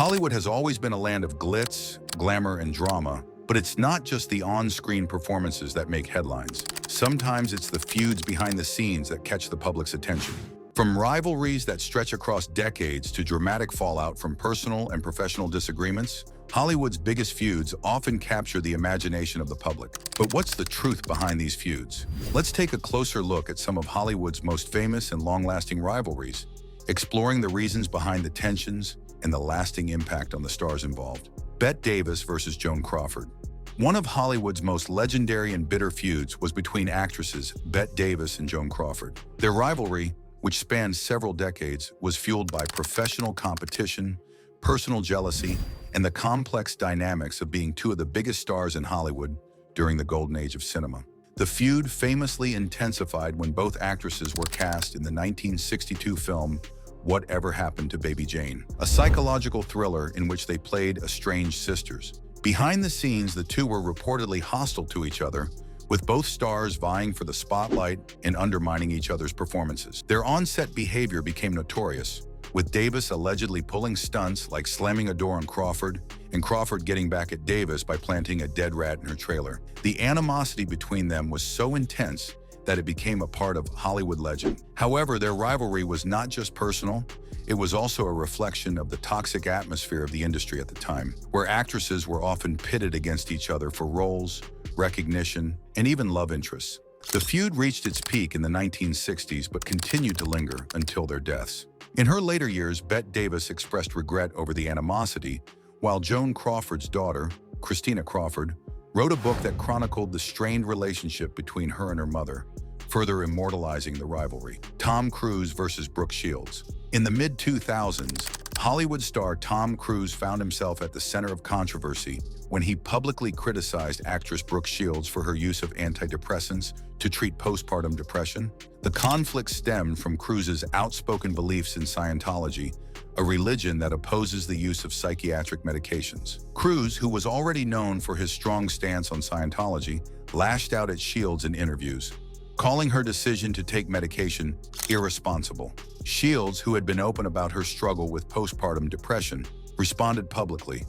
Hollywood has always been a land of glitz, glamour, and drama, but it's not just the on-screen performances that make headlines. Sometimes it's the feuds behind the scenes that catch the public's attention. From rivalries that stretch across decades to dramatic fallout from personal and professional disagreements, Hollywood's biggest feuds often capture the imagination of the public. But what's the truth behind these feuds? Let's take a closer look at some of Hollywood's most famous and long-lasting rivalries, exploring the reasons behind the tensions and the lasting impact on the stars involved. Bette Davis versus Joan Crawford. One of Hollywood's most legendary and bitter feuds was between actresses Bette Davis and Joan Crawford. Their rivalry, which spanned several decades, was fueled by professional competition, personal jealousy, and the complex dynamics of being two of the biggest stars in Hollywood during the golden age of cinema. The feud famously intensified when both actresses were cast in the 1962 film Whatever Happened to Baby Jane, a psychological thriller in which they played estranged sisters. Behind the scenes, the two were reportedly hostile to each other, with both stars vying for the spotlight and undermining each other's performances. Their on-set behavior became notorious, with Davis allegedly pulling stunts like slamming a door on Crawford, and Crawford getting back at Davis by planting a dead rat in her trailer. The animosity between them was so intense that it became a part of Hollywood legend. However, their rivalry was not just personal, it was also a reflection of the toxic atmosphere of the industry at the time, where actresses were often pitted against each other for roles, recognition, and even love interests. The feud reached its peak in the 1960s but continued to linger until their deaths. In her later years, Bette Davis expressed regret over the animosity, while Joan Crawford's daughter, Christina Crawford, wrote a book that chronicled the strained relationship between her and her mother, further immortalizing the rivalry. Tom Cruise versus Brooke Shields. In the mid-2000s, Hollywood star Tom Cruise found himself at the center of controversy when he publicly criticized actress Brooke Shields for her use of antidepressants to treat postpartum depression. The conflict stemmed from Cruise's outspoken beliefs in Scientology, a religion that opposes the use of psychiatric medications. Cruise, who was already known for his strong stance on Scientology, lashed out at Shields in interviews, calling her decision to take medication irresponsible. Shields, who had been open about her struggle with postpartum depression, responded publicly,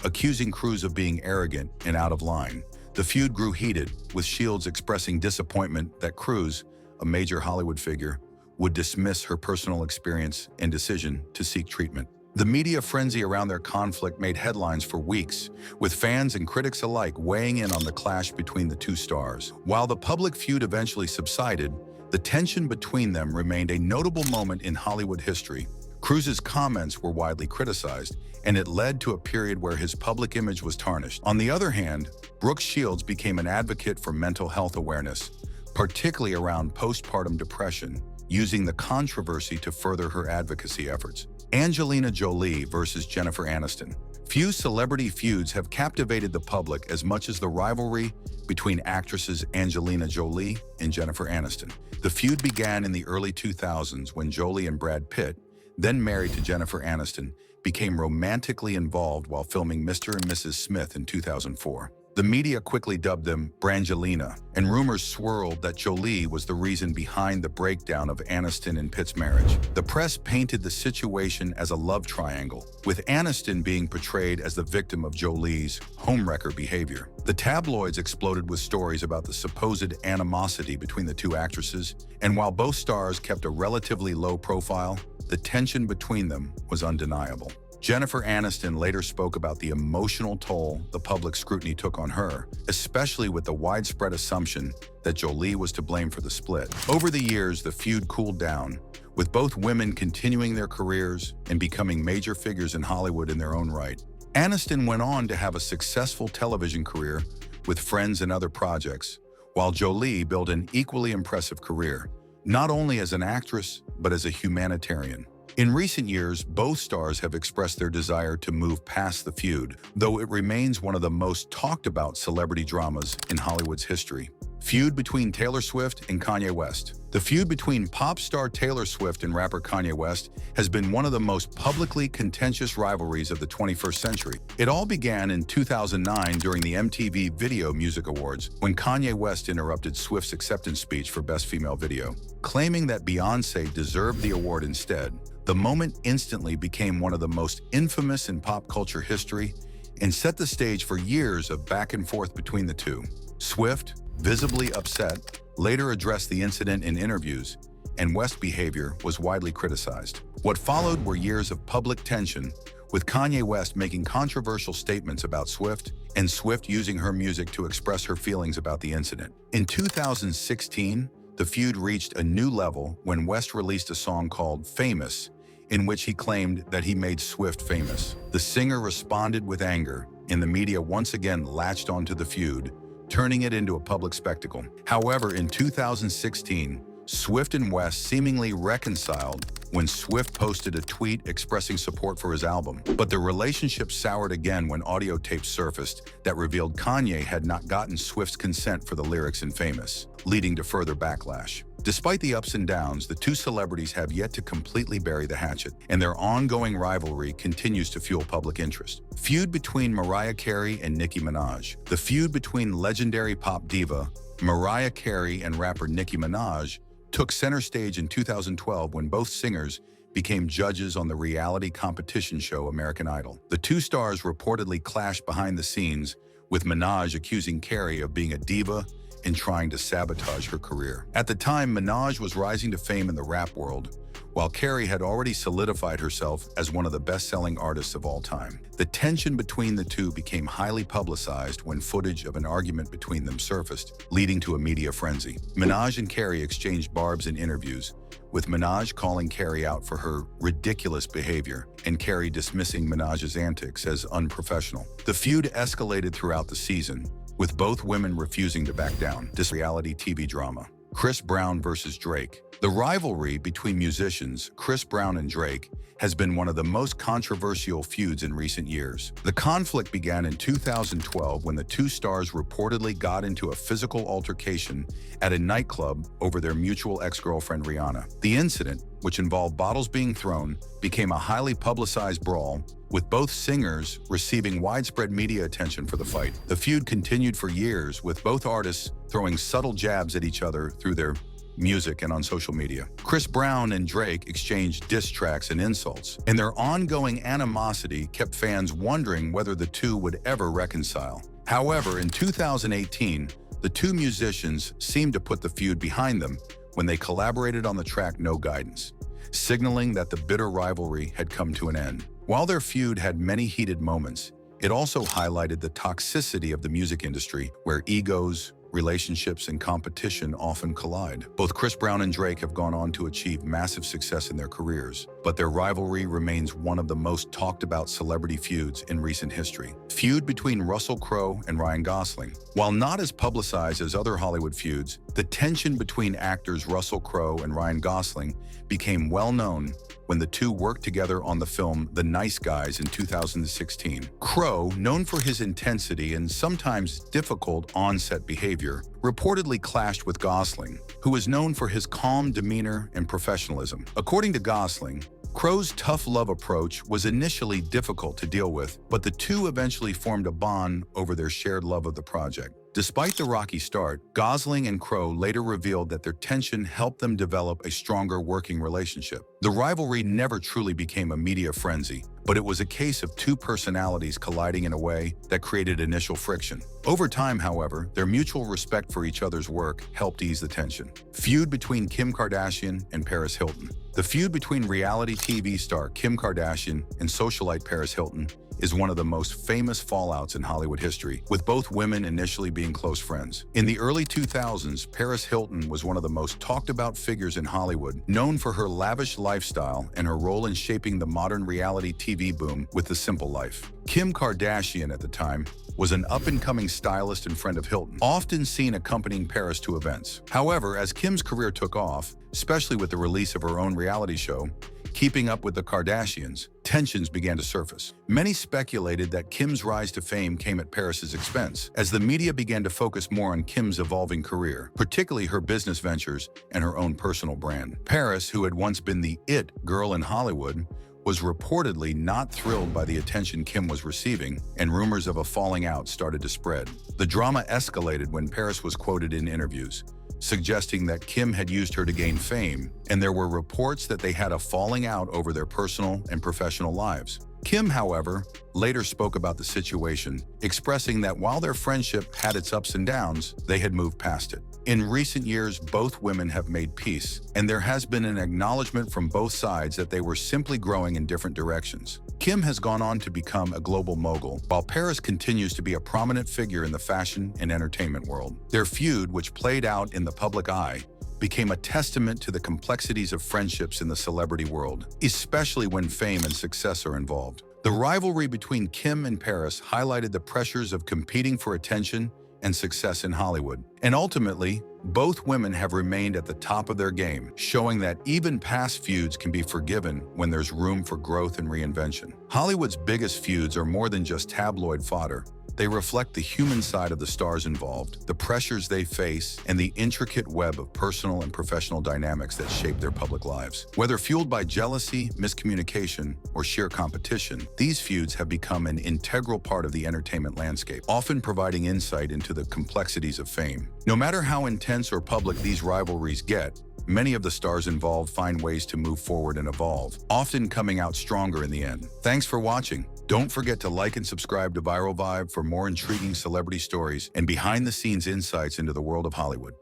accusing Cruise of being arrogant and out of line. The feud grew heated, with Shields expressing disappointment that Cruise, a major Hollywood figure, would dismiss her personal experience and decision to seek treatment. The media frenzy around their conflict made headlines for weeks, with fans and critics alike weighing in on the clash between the two stars. While the public feud eventually subsided, the tension between them remained a notable moment in Hollywood history. Cruise's comments were widely criticized, and it led to a period where his public image was tarnished. On the other hand, Brooke Shields became an advocate for mental health awareness, particularly around postpartum depression, using the controversy to further her advocacy efforts. Angelina Jolie versus Jennifer Aniston. Few celebrity feuds have captivated the public as much as the rivalry between actresses Angelina Jolie and Jennifer Aniston. The feud began in the early 2000s when Jolie and Brad Pitt, then married to Jennifer Aniston, became romantically involved while filming Mr. and Mrs. Smith in 2004. The media quickly dubbed them Brangelina, and rumors swirled that Jolie was the reason behind the breakdown of Aniston and Pitt's marriage. The press painted the situation as a love triangle, with Aniston being portrayed as the victim of Jolie's homewrecker behavior. The tabloids exploded with stories about the supposed animosity between the two actresses, and while both stars kept a relatively low profile, the tension between them was undeniable. Jennifer Aniston later spoke about the emotional toll the public scrutiny took on her, especially with the widespread assumption that Jolie was to blame for the split. Over the years, the feud cooled down, with both women continuing their careers and becoming major figures in Hollywood in their own right. Aniston went on to have a successful television career with Friends and other projects, while Jolie built an equally impressive career, not only as an actress, but as a humanitarian. In recent years, both stars have expressed their desire to move past the feud, though it remains one of the most talked about celebrity dramas in Hollywood's history. Feud between Taylor Swift and Kanye West. The feud between pop star Taylor Swift and rapper Kanye West has been one of the most publicly contentious rivalries of the 21st century. It all began in 2009 during the MTV Video Music Awards, when Kanye West interrupted Swift's acceptance speech for Best Female Video, claiming that Beyoncé deserved the award instead. The moment instantly became one of the most infamous in pop culture history and set the stage for years of back and forth between the two. Swift, visibly upset, later addressed the incident in interviews, and West's behavior was widely criticized. What followed were years of public tension, with Kanye West making controversial statements about Swift and Swift using her music to express her feelings about the incident. In 2016, the feud reached a new level when West released a song called Famous, in which he claimed that he made Swift famous. The singer responded with anger, and the media once again latched onto the feud, turning it into a public spectacle. However, in 2016, Swift and West seemingly reconciled when Swift posted a tweet expressing support for his album. But the relationship soured again when audio tapes surfaced that revealed Kanye had not gotten Swift's consent for the lyrics in Famous, leading to further backlash. Despite the ups and downs, the two celebrities have yet to completely bury the hatchet, and their ongoing rivalry continues to fuel public interest. Feud between Mariah Carey and Nicki Minaj. The feud between legendary pop diva Mariah Carey and rapper Nicki Minaj took center stage in 2012 when both singers became judges on the reality competition show American Idol. The two stars reportedly clashed behind the scenes, with Minaj accusing Carey of being a diva and trying to sabotage her career. At the time, Minaj was rising to fame in the rap world, while Carey had already solidified herself as one of the best-selling artists of all time. The tension between the two became highly publicized when footage of an argument between them surfaced, leading to a media frenzy. Minaj and Carey exchanged barbs in interviews, with Minaj calling Carey out for her ridiculous behavior and Carey dismissing Minaj's antics as unprofessional. The feud escalated throughout the season, with both women refusing to back down. This reality TV drama. Chris Brown versus Drake. The rivalry between musicians Chris Brown and Drake has been one of the most controversial feuds in recent years. The conflict began in 2012 when the two stars reportedly got into a physical altercation at a nightclub over their mutual ex-girlfriend Rihanna. The incident, which involved bottles being thrown, became a highly publicized brawl, with both singers receiving widespread media attention for the fight. The feud continued for years, with both artists throwing subtle jabs at each other through their music and on social media. Chris Brown and Drake exchanged diss tracks and insults, and their ongoing animosity kept fans wondering whether the two would ever reconcile. However, in 2018, the two musicians seemed to put the feud behind them when they collaborated on the track No Guidance, signaling that the bitter rivalry had come to an end. While their feud had many heated moments, it also highlighted the toxicity of the music industry, where egos, relationships, and competition often collide. Both Chris Brown and Drake have gone on to achieve massive success in their careers, but their rivalry remains one of the most talked about celebrity feuds in recent history. Feud between Russell Crowe and Ryan Gosling. While not as publicized as other Hollywood feuds, the tension between actors Russell Crowe and Ryan Gosling became well known when the two worked together on the film The Nice Guys in 2016. Crowe, known for his intensity and sometimes difficult on-set behavior, reportedly clashed with Gosling, who is known for his calm demeanor and professionalism. According to Gosling, Crowe's tough love approach was initially difficult to deal with, but the two eventually formed a bond over their shared love of the project. Despite the rocky start, Gosling and Crowe later revealed that their tension helped them develop a stronger working relationship. The rivalry never truly became a media frenzy, but it was a case of two personalities colliding in a way that created initial friction. Over time, however, their mutual respect for each other's work helped ease the tension. Feud between Kim Kardashian and Paris Hilton. The feud between reality TV star Kim Kardashian and socialite Paris Hilton is one of the most famous fallouts in Hollywood history, with both women initially being close friends. In the early 2000s, Paris Hilton was one of the most talked about figures in Hollywood, known for her lavish lifestyle and her role in shaping the modern reality TV boom with The Simple Life. Kim Kardashian, at the time, was an up-and-coming stylist and friend of Hilton, often seen accompanying Paris to events. However, as Kim's career took off, especially with the release of her own reality show, Keeping Up with the Kardashians, tensions began to surface. Many speculated that Kim's rise to fame came at Paris's expense, as the media began to focus more on Kim's evolving career, particularly her business ventures and her own personal brand. Paris, who had once been the it girl in Hollywood, was reportedly not thrilled by the attention Kim was receiving, and rumors of a falling out started to spread. The drama escalated when Paris was quoted in interviews, suggesting that Kim had used her to gain fame, and there were reports that they had a falling out over their personal and professional lives. Kim, however, later spoke about the situation, expressing that while their friendship had its ups and downs, they had moved past it. In recent years, both women have made peace, and there has been an acknowledgement from both sides that they were simply growing in different directions. Kim has gone on to become a global mogul, while Paris continues to be a prominent figure in the fashion and entertainment world. Their feud, which played out in the public eye, became a testament to the complexities of friendships in the celebrity world, especially when fame and success are involved. The rivalry between Kim and Paris highlighted the pressures of competing for attention and success in Hollywood. And ultimately, both women have remained at the top of their game, showing that even past feuds can be forgiven when there's room for growth and reinvention. Hollywood's biggest feuds are more than just tabloid fodder. They reflect the human side of the stars involved, the pressures they face, and the intricate web of personal and professional dynamics that shape their public lives. Whether fueled by jealousy, miscommunication, or sheer competition, these feuds have become an integral part of the entertainment landscape, often providing insight into the complexities of fame. No matter how intense or public these rivalries get, many of the stars involved find ways to move forward and evolve, often coming out stronger in the end. Thanks for watching. Don't forget to like and subscribe to Viral Vibe for more intriguing celebrity stories and behind-the-scenes insights into the world of Hollywood.